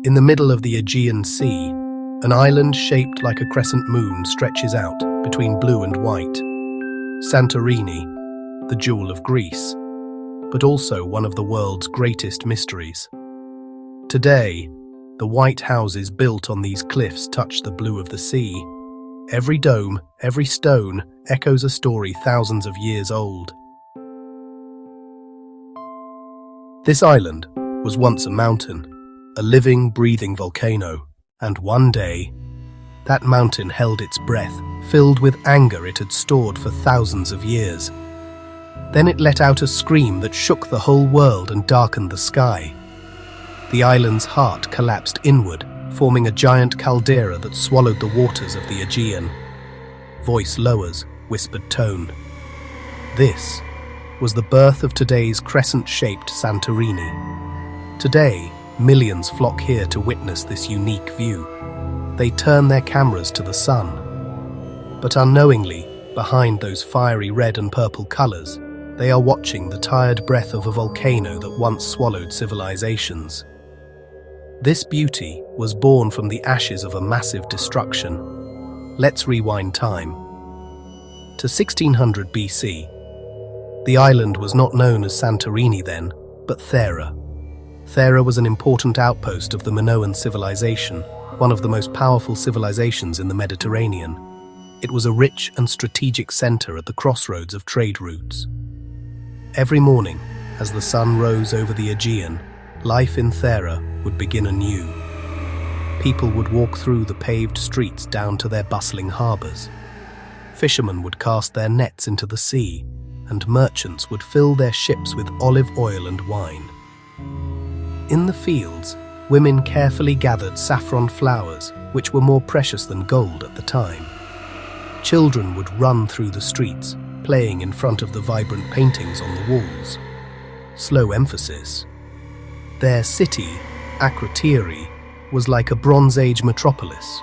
In the middle of the Aegean Sea, an island shaped like a crescent moon stretches out between blue and white. Santorini, the jewel of Greece, but also one of the world's greatest mysteries. Today, the white houses built on these cliffs touch the blue of the sea. Every dome, every stone, echoes a story thousands of years old. This island was once a mountain, a living, breathing volcano, and one day, that mountain held its breath, filled with anger it had stored for thousands of years. Then it let out a scream that shook the whole world and darkened the sky. The island's heart collapsed inward, forming a giant caldera that swallowed the waters of the Aegean. Voice lowers, whispered tone. This was the birth of today's crescent-shaped Santorini. Today, millions flock here to witness this unique view. They turn their cameras to the sun. But unknowingly, behind those fiery red and purple colors, they are watching the tired breath of a volcano that once swallowed civilizations. This beauty was born from the ashes of a massive destruction. Let's rewind time. To 1600 BC, the island was not known as Santorini then, but Thera. Thera was an important outpost of the Minoan civilization, one of the most powerful civilizations in the Mediterranean. It was a rich and strategic center at the crossroads of trade routes. Every morning, as the sun rose over the Aegean, life in Thera would begin anew. People would walk through the paved streets down to their bustling harbors. Fishermen would cast their nets into the sea, and merchants would fill their ships with olive oil and wine. In the fields, women carefully gathered saffron flowers, which were more precious than gold at the time. Children would run through the streets, playing in front of the vibrant paintings on the walls. Slow emphasis. Their city, Akrotiri, was like a Bronze Age metropolis.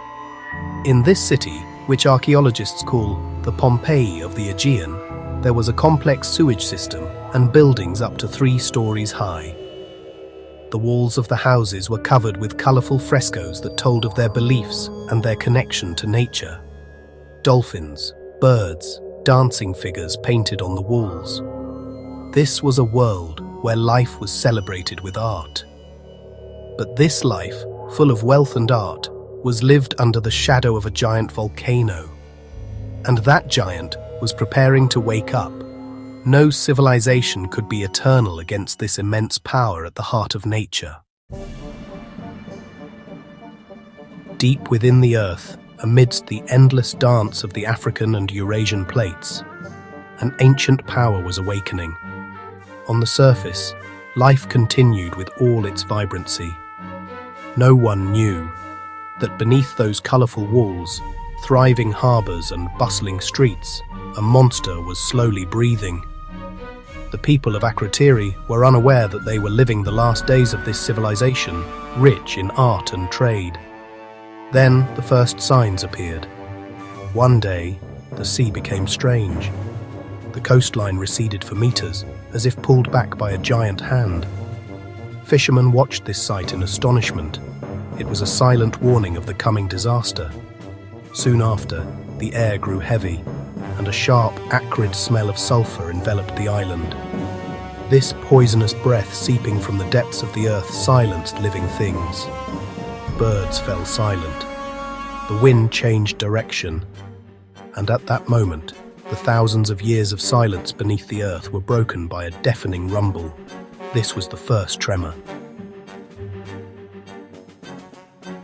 In this city, which archaeologists call the Pompeii of the Aegean, there was a complex sewage system and buildings up to 3 stories high. The walls of the houses were covered with colorful frescoes that told of their beliefs and their connection to nature. Dolphins, birds, dancing figures painted on the walls. This was a world where life was celebrated with art. But this life, full of wealth and art, was lived under the shadow of a giant volcano. And that giant was preparing to wake up. No civilization could be eternal against this immense power at the heart of nature. Deep within the earth, amidst the endless dance of the African and Eurasian plates, an ancient power was awakening. On the surface, life continued with all its vibrancy. No one knew that beneath those colorful walls, thriving harbors and bustling streets, a monster was slowly breathing. The people of Akrotiri were unaware that they were living the last days of this civilization, rich in art and trade. Then the first signs appeared. One day, the sea became strange. The coastline receded for meters, as if pulled back by a giant hand. Fishermen watched this sight in astonishment. It was a silent warning of the coming disaster. Soon after, the air grew heavy, and a sharp, acrid smell of sulfur enveloped the island. This poisonous breath seeping from the depths of the earth silenced living things. Birds fell silent. The wind changed direction, and at that moment, the thousands of years of silence beneath the earth were broken by a deafening rumble. This was the first tremor.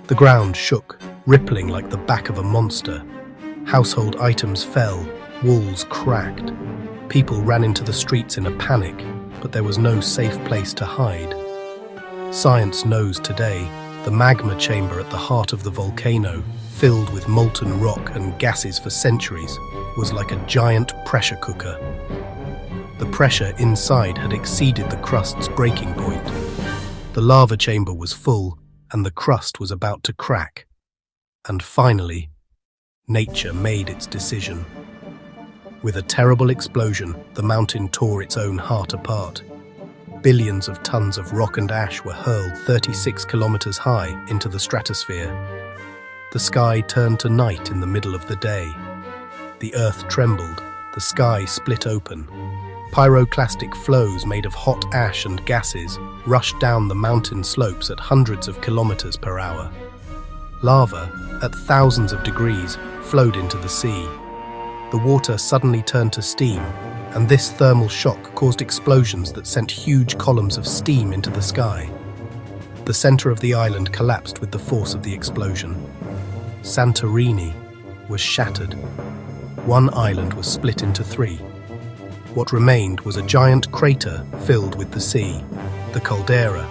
The ground shook, rippling like the back of a monster. Household items fell, walls cracked. People ran into the streets in a panic, but there was no safe place to hide. Science knows today the magma chamber at the heart of the volcano, filled with molten rock and gases for centuries, was like a giant pressure cooker. The pressure inside had exceeded the crust's breaking point. The lava chamber was full, and the crust was about to crack. And finally, nature made its decision. With a terrible explosion, the mountain tore its own heart apart. Billions of tons of rock and ash were hurled 36 kilometers high into the stratosphere. The sky turned to night in the middle of the day. The earth trembled, the sky split open. Pyroclastic flows made of hot ash and gases rushed down the mountain slopes at hundreds of kilometers per hour. Lava, at thousands of degrees, flowed into the sea. The water suddenly turned to steam, and this thermal shock caused explosions that sent huge columns of steam into the sky. The center of the island collapsed with the force of the explosion. Santorini was shattered. One island was split into three. What remained was a giant crater filled with the sea, the caldera.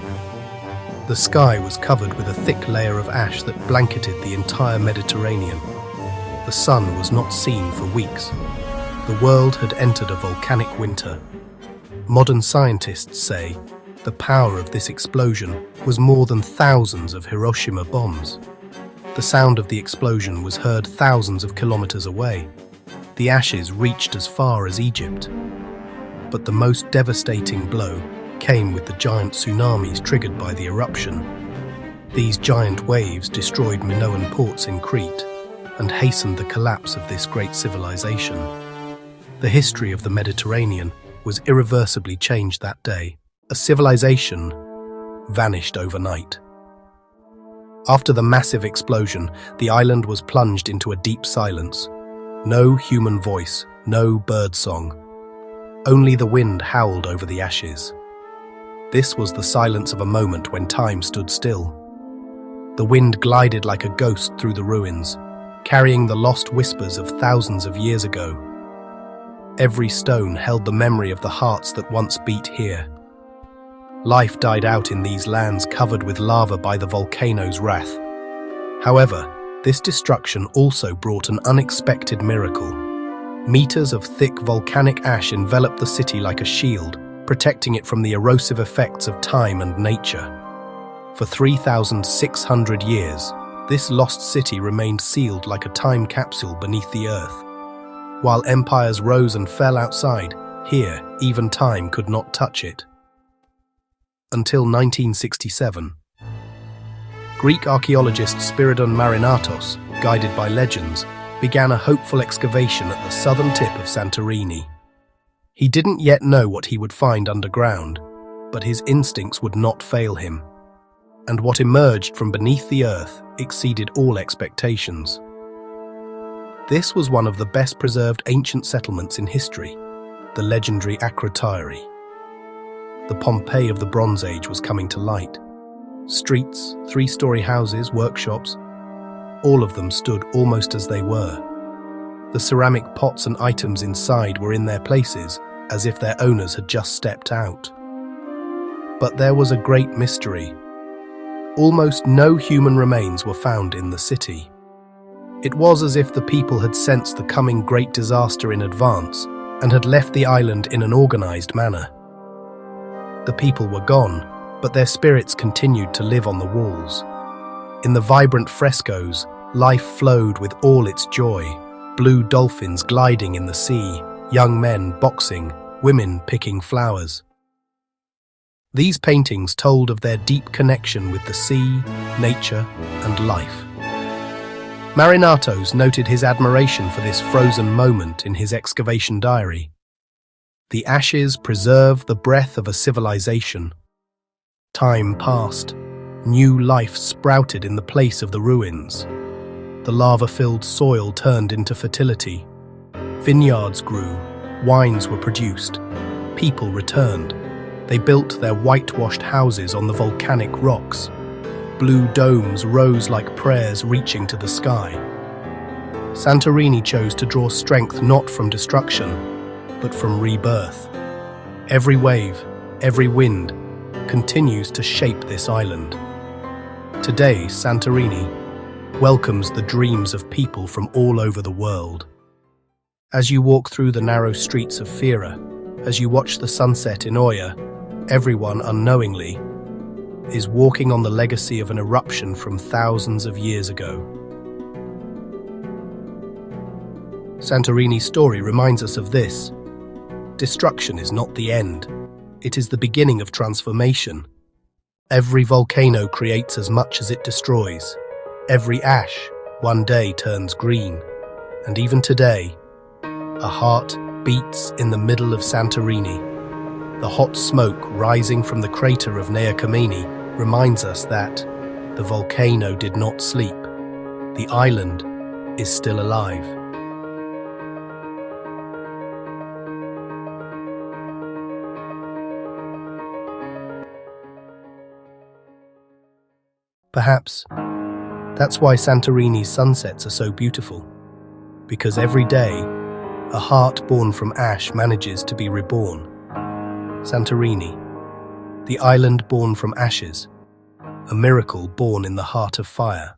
The sky was covered with a thick layer of ash that blanketed the entire Mediterranean. The sun was not seen for weeks. The world had entered a volcanic winter. Modern scientists say the power of this explosion was more than thousands of Hiroshima bombs. The sound of the explosion was heard thousands of kilometers away. The ashes reached as far as Egypt. But the most devastating blow came with the giant tsunamis triggered by the eruption. These giant waves destroyed Minoan ports in Crete and hastened the collapse of this great civilization. The history of the Mediterranean was irreversibly changed that day. A civilization vanished overnight. After the massive explosion, the island was plunged into a deep silence. No human voice, no bird song. Only the wind howled over the ashes. This was the silence of a moment when time stood still. The wind glided like a ghost through the ruins, carrying the lost whispers of thousands of years ago. Every stone held the memory of the hearts that once beat here. Life died out in these lands covered with lava by the volcano's wrath. However, this destruction also brought an unexpected miracle. Meters of thick volcanic ash enveloped the city like a shield, protecting it from the erosive effects of time and nature. For 3,600 years, this lost city remained sealed like a time capsule beneath the earth. While empires rose and fell outside, here, even time could not touch it. Until 1967. Greek archaeologist Spiridon Marinatos, guided by legends, began a hopeful excavation at the southern tip of Santorini. He didn't yet know what he would find underground, but his instincts would not fail him. And what emerged from beneath the earth exceeded all expectations. This was one of the best preserved ancient settlements in history, the legendary Akrotiri. The Pompeii of the Bronze Age was coming to light. Streets, three-story houses, workshops, all of them stood almost as they were. The ceramic pots and items inside were in their places, as if their owners had just stepped out. But there was a great mystery. Almost no human remains were found in the city. It was as if the people had sensed the coming great disaster in advance and had left the island in an organized manner. The people were gone, but their spirits continued to live on the walls. In the vibrant frescoes, life flowed with all its joy. Blue dolphins gliding in the sea, young men boxing, women picking flowers. These paintings told of their deep connection with the sea, nature, and life. Marinatos noted his admiration for this frozen moment in his excavation diary. The ashes preserve the breath of a civilization. Time passed. New life sprouted in the place of the ruins. The lava-filled soil turned into fertility. Vineyards grew, wines were produced, people returned. They built their whitewashed houses on the volcanic rocks. Blue domes rose like prayers reaching to the sky. Santorini chose to draw strength not from destruction, but from rebirth. Every wave, every wind, continues to shape this island. Today, Santorini welcomes the dreams of people from all over the world. As you walk through the narrow streets of Fira, as you watch the sunset in Oya, everyone unknowingly is walking on the legacy of an eruption from thousands of years ago. Santorini's story reminds us of this. Destruction is not the end. it is the beginning of transformation. Every volcano creates as much as it destroys. Every ash one day turns green. And even today, a heart beats in the middle of Santorini. The hot smoke rising from the crater of Nea Kameni reminds us that the volcano did not sleep. The island is still alive. Perhaps that's why Santorini's sunsets are so beautiful. Because every day, a heart born from ash manages to be reborn. Santorini, the island born from ashes, a miracle born in the heart of fire.